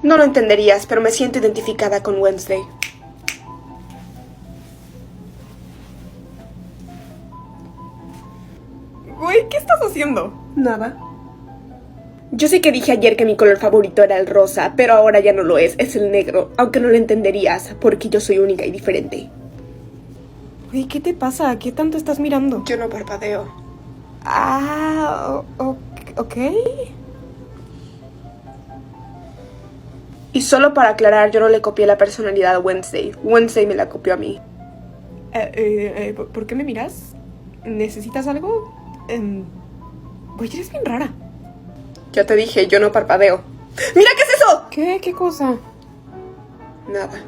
No lo entenderías, pero me siento identificada con Wednesday. Güey, ¿qué estás haciendo? Nada. Yo sé que dije ayer que mi color favorito era el rosa, pero ahora ya no lo es el negro, aunque no lo entenderías, porque yo soy única y diferente. Güey, ¿qué te pasa? ¿Qué tanto estás mirando? Yo no parpadeo. Ok. Y solo para aclarar, yo no le copié la personalidad a Wednesday. Wednesday me la copió a mí. ¿Por qué me miras? ¿Necesitas algo? Güey, eres bien rara. Ya te dije, yo no parpadeo. ¡Mira qué es eso! ¿Qué? ¿Qué cosa? Nada.